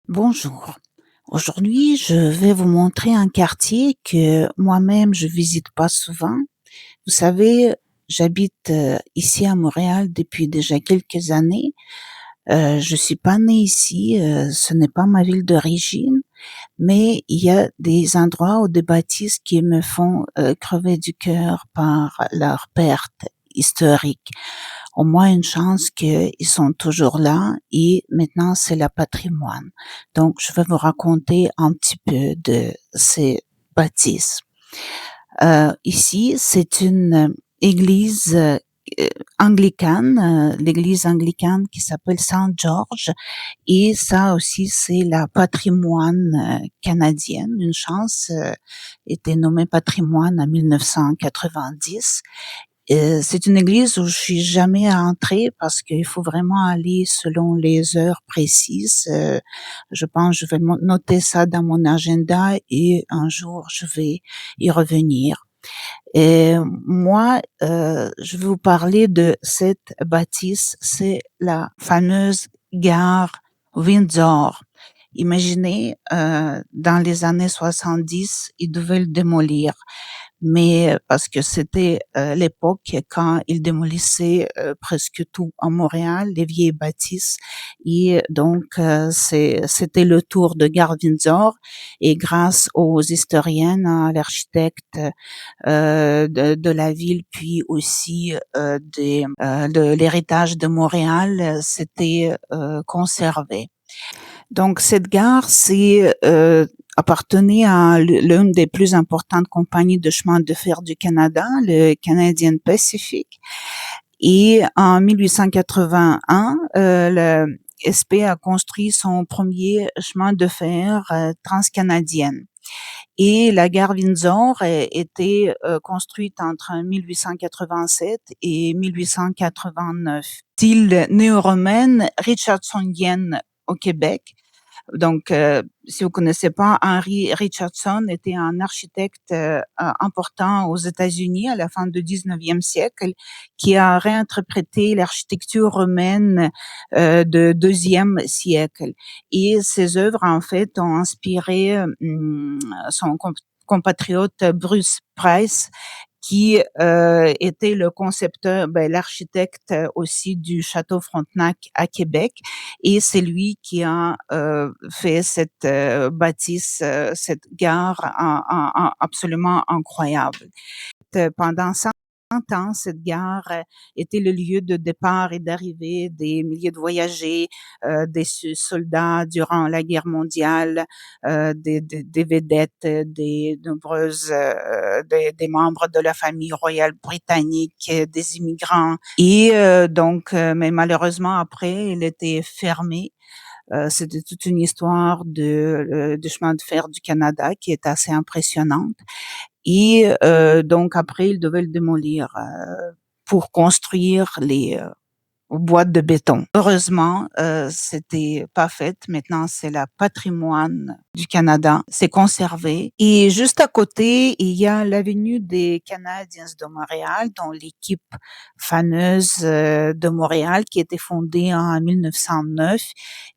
Bonjour. Aujourd'hui, je vais vous montrer un quartier que moi-même je visite pas souvent. Vous savez, j'habite ici à Montréal depuis déjà quelques années. Je suis pas née ici, ce n'est pas ma ville d'origine, mais il y a des endroits ou des bâtisses qui me font crever du cœur par leur perte historique. Au moins une chance qu'ils sont toujours là et maintenant c'est le patrimoine. Donc je vais vous raconter un petit peu de ces bâtisses. Ici, c'est une église anglicane, l'église anglicane qui s'appelle Saint-Georges, et ça aussi c'est la patrimoine canadienne. Une chance était nommée patrimoine en 1990. C'est une église où je suis jamais entrée parce qu'il faut vraiment aller selon les heures précises. Je pense que je vais noter ça dans mon agenda et un jour je vais y revenir. Et moi, je vais vous parler de cette bâtisse. C'est la fameuse gare Windsor. Imaginez, dans les années 70, ils devaient le démolir, mais parce que c'était l'époque quand ils démolissaient presque tout en Montréal, les vieilles bâtisses, et donc c'était le tour de Gare Windsor, et grâce aux historiennes, à l'architecte de la ville, puis aussi de l'héritage de Montréal, c'était conservé. Donc cette gare, c'est appartenait à l'une des plus importantes compagnies de chemin de fer du Canada, le Canadian Pacific. Et en 1881, le SP a construit son premier chemin de fer transcanadienne. Et la gare Windsor a été construite entre 1887 et 1889. Style néo-romaine richardsonienne au Québec. Donc, si vous connaissez pas, Henry Richardson était un architecte important aux États-Unis à la fin du 19e siècle, qui a réinterprété l'architecture romaine de deuxième siècle. Et ses œuvres, en fait, ont inspiré son compatriote Bruce Price, qui était le concepteur, l'architecte aussi du château Frontenac à Québec, et c'est lui qui a fait cette bâtisse, cette gare absolument incroyable. Pendant 100 ans, cette gare était le lieu de départ et d'arrivée des milliers de voyageurs, des soldats durant la guerre mondiale, des vedettes, des nombreuses, des membres de la famille royale britannique, des immigrants. Et donc, mais malheureusement après, il était fermé. C'était toute une histoire de chemin de fer du Canada qui est assez impressionnante. Et donc après, ils devaient le démolir pour construire les boîtes de béton. Heureusement, c'était pas fait. Maintenant, c'est le patrimoine du Canada. C'est conservé. Et juste à côté, il y a l'avenue des Canadiens de Montréal, dont l'équipe fameuse de Montréal qui a été fondée en 1909.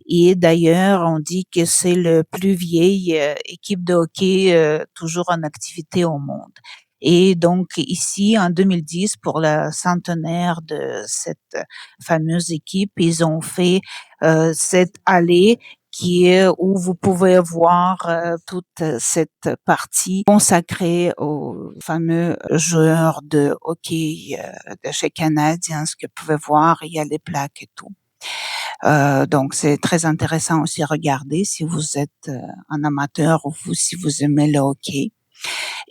Et d'ailleurs, on dit que c'est le plus vieille équipe de hockey toujours en activité au monde. Et donc ici, en 2010, pour le centenaire de cette fameuse équipe, ils ont fait cette allée qui est où vous pouvez voir toute cette partie consacrée aux fameux joueurs de hockey de chez Canadiens, ce que vous pouvez voir, il y a les plaques et tout. Donc c'est très intéressant aussi à regarder si vous êtes un amateur ou si vous aimez le hockey.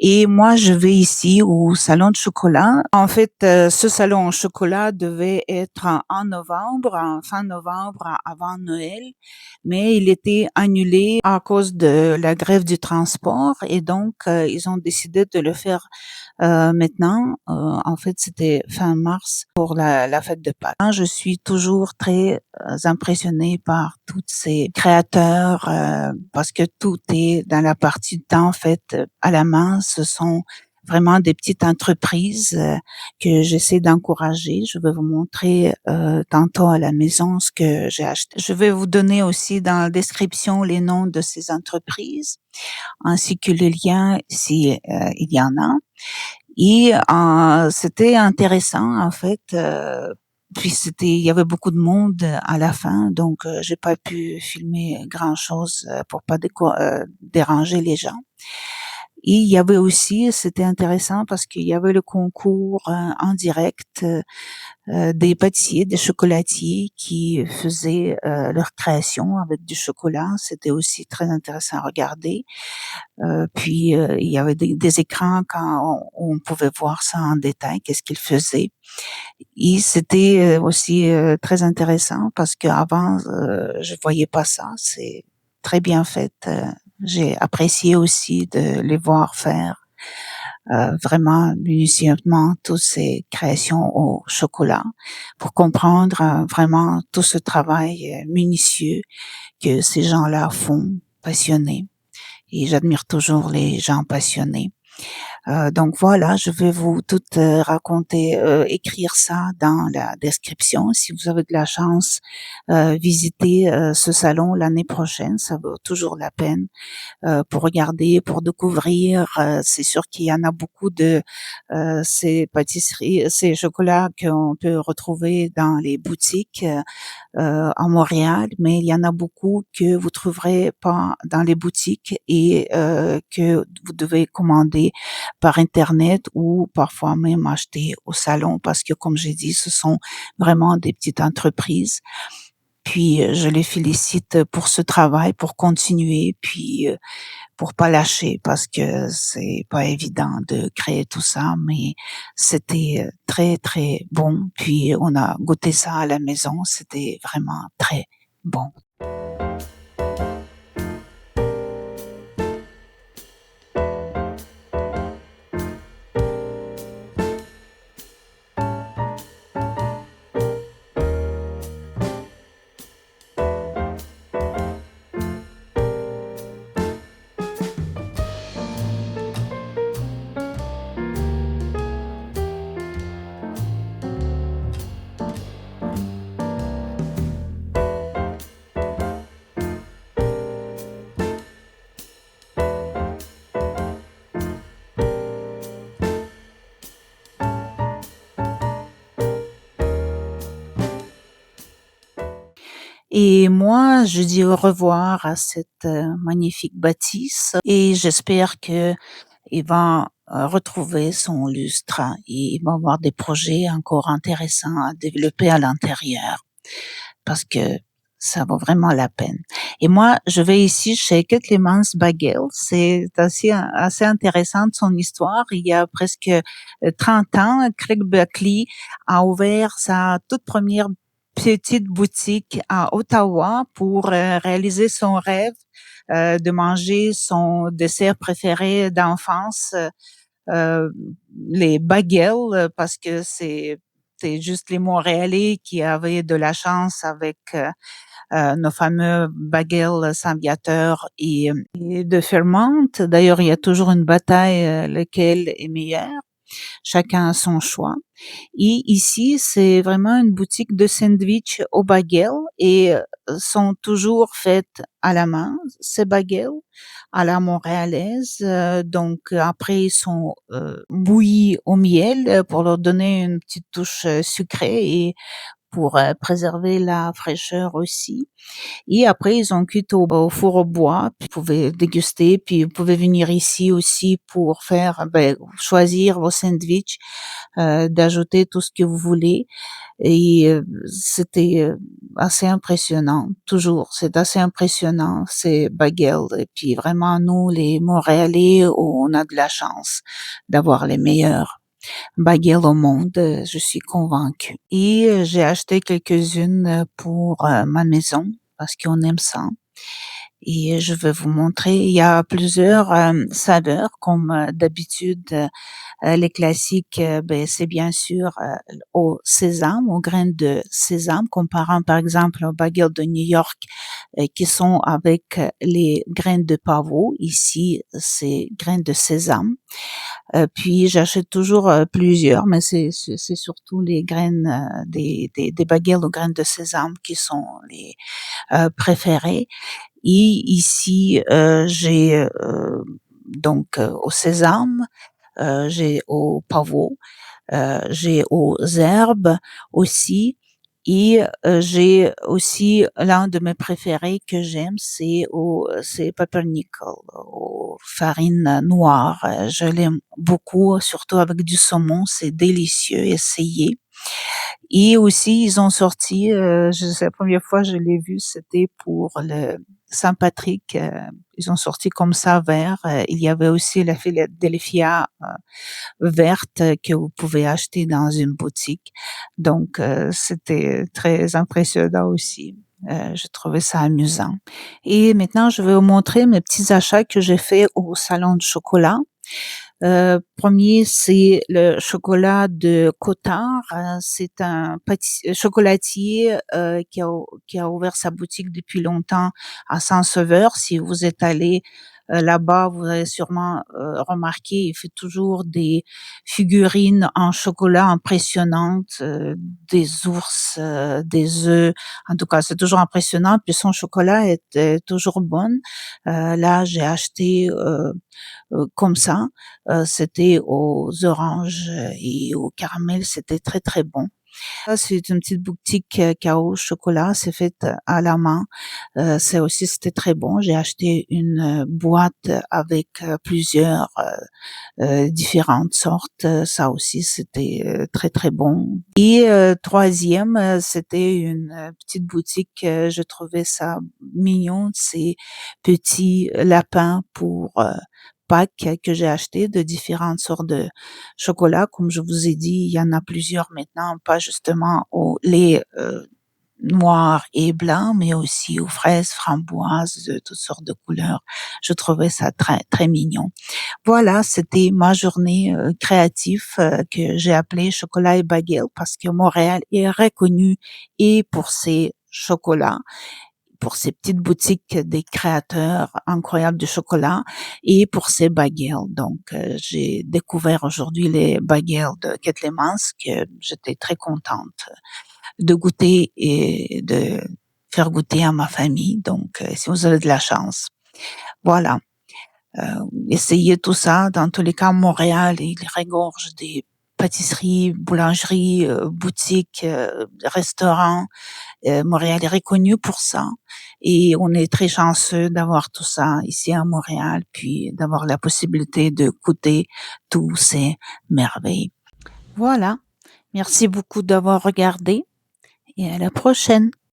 Et moi, je vais ici au salon de chocolat. En fait, ce salon au chocolat devait être en novembre, en fin novembre, avant Noël, mais il était annulé à cause de la grève du transport, et donc ils ont décidé de le faire maintenant. En fait, c'était fin mars pour la fête de Pâques. Je suis toujours très impressionnée par tous ces créateurs parce que tout est dans la partie du temps fait à la main. Ce sont vraiment des petites entreprises que j'essaie d'encourager. Je vais vous montrer tantôt à la maison ce que j'ai acheté. Je vais vous donner aussi dans la description les noms de ces entreprises ainsi que les liens si il y en a. Et c'était intéressant en fait. Puis il y avait beaucoup de monde à la fin, donc j'ai pas pu filmer grand chose pour pas déranger les gens. Et il y avait aussi, c'était intéressant parce qu'il y avait le concours en direct des pâtissiers, des chocolatiers qui faisaient leur création avec du chocolat. C'était aussi très intéressant à regarder. Puis il y avait des écrans quand on pouvait voir ça en détail, qu'est-ce qu'ils faisaient. Et c'était aussi très intéressant parce qu'avant je voyais pas ça. C'est très bien fait. J'ai apprécié aussi de les voir faire vraiment minutieusement toutes ces créations au chocolat pour comprendre vraiment tout ce travail minutieux que ces gens-là font, passionnés. Et j'admire toujours les gens passionnés. Donc voilà, je vais vous tout raconter, écrire ça dans la description. Si vous avez de la chance, visiter ce salon l'année prochaine, ça vaut toujours la peine pour regarder, pour découvrir. C'est sûr qu'il y en a beaucoup de ces pâtisseries, ces chocolats qu'on peut retrouver dans les boutiques à Montréal, mais il y en a beaucoup que vous trouverez pas dans les boutiques et que vous devez commander par Internet ou parfois même acheter au salon parce que, comme j'ai dit, ce sont vraiment des petites entreprises. Puis je les félicite pour ce travail, pour continuer, puis pour pas lâcher parce que c'est pas évident de créer tout ça, mais c'était très très bon. Puis on a goûté ça à la maison, c'était vraiment très bon. Et moi, je dis au revoir à cette magnifique bâtisse et j'espère que il va retrouver son lustre et il va avoir des projets encore intéressants à développer à l'intérieur parce que ça vaut vraiment la peine. Et moi, je vais ici chez Ketlemans Bagel. C'est assez intéressant de son histoire. Il y a presque 30 ans, Craig Buckley a ouvert sa toute première petite boutique à Ottawa pour réaliser son rêve de manger son dessert préféré d'enfance, euh, les bagels, parce que c'est juste les Montréalais qui avaient de la chance avec nos fameux bagels Saint-Viateur et de Fairmont. D'ailleurs, il y a toujours une bataille, lequel est meilleur. Chacun a son choix. Et ici, c'est vraiment une boutique de sandwich au bagel et sont toujours faites à la main, ces bagels, à la montréalaise. Donc après, ils sont bouillis au miel pour leur donner une petite touche sucrée et pour préserver la fraîcheur aussi. Et après, ils ont cuit au four au bois. Puis vous pouvez déguster. Puis vous pouvez venir ici aussi pour faire, choisir vos sandwichs, d'ajouter tout ce que vous voulez. Et c'était assez impressionnant. Toujours, c'est assez impressionnant ces bagels. Et puis vraiment, nous, les Montréalais, on a de la chance d'avoir les meilleurs bagels au monde, je suis convaincue. Et j'ai acheté quelques-unes pour ma maison parce qu'on aime ça. Et je vais vous montrer, il y a plusieurs saveurs comme d'habitude. Les classiques, c'est bien sûr au sésame, aux graines de sésame, comparant par exemple aux bagels de New York qui sont avec les graines de pavot. Ici, c'est graines de sésame. Puis j'achète toujours plusieurs, mais c'est surtout les graines des bagels aux graines de sésame qui sont les préférées. Et ici, j'ai donc au sésame, j'ai au pavot, j'ai aux herbes aussi. Et j'ai aussi l'un de mes préférés que j'aime, c'est pumpernickel, aux farines noires. Je l'aime beaucoup, surtout avec du saumon, c'est délicieux. Essayez. Et aussi, ils ont sorti, c'est la première fois que je l'ai vu, c'était pour le Saint-Patrick. Ils ont sorti comme ça vert. Il y avait aussi la Philadelphia verte que vous pouvez acheter dans une boutique. Donc, c'était très impressionnant aussi. Je trouvais ça amusant. Et maintenant, je vais vous montrer mes petits achats que j'ai fait au salon de chocolat. Premier, c'est le chocolat de Cotard. C'est un chocolatier qui a ouvert sa boutique depuis longtemps à Saint-Sauveur. Si vous êtes allé là-bas, vous avez sûrement remarqué, il fait toujours des figurines en chocolat impressionnantes, des ours, des œufs. En tout cas, c'est toujours impressionnant. Puis son chocolat est toujours bon. Là, j'ai acheté comme ça. C'était aux oranges et au caramel, c'était très très bon. Ça, c'est une petite boutique Kao chocolat, c'est fait à la main. Ça aussi, c'était très bon. J'ai acheté une boîte avec plusieurs différentes sortes. Ça aussi, c'était très très bon. Et troisième, c'était une petite boutique. Je trouvais ça mignon, ces petits lapins pour Pâques que j'ai acheté de différentes sortes de chocolat. Comme je vous ai dit, il y en a plusieurs maintenant, pas justement au lait noir et blanc, mais aussi aux fraises, framboises, de toutes sortes de couleurs. Je trouvais ça très très mignon. Voilà, c'était ma journée créative que j'ai appelée Chocolat et Baguette parce que Montréal est reconnu et pour ses chocolats, pour ses petites boutiques des créateurs incroyables de chocolat et pour ses bagels. Donc, j'ai découvert aujourd'hui les bagels de Ketlemans que j'étais très contente de goûter et de faire goûter à ma famille. Donc, si vous avez de la chance, voilà. Essayez tout ça. Dans tous les cas, Montréal, il regorge des pâtisseries, boulangeries, boutiques, restaurants. Montréal est reconnu pour ça et on est très chanceux d'avoir tout ça ici à Montréal, puis d'avoir la possibilité de goûter tous ces merveilles. Voilà. Merci beaucoup d'avoir regardé et à la prochaine.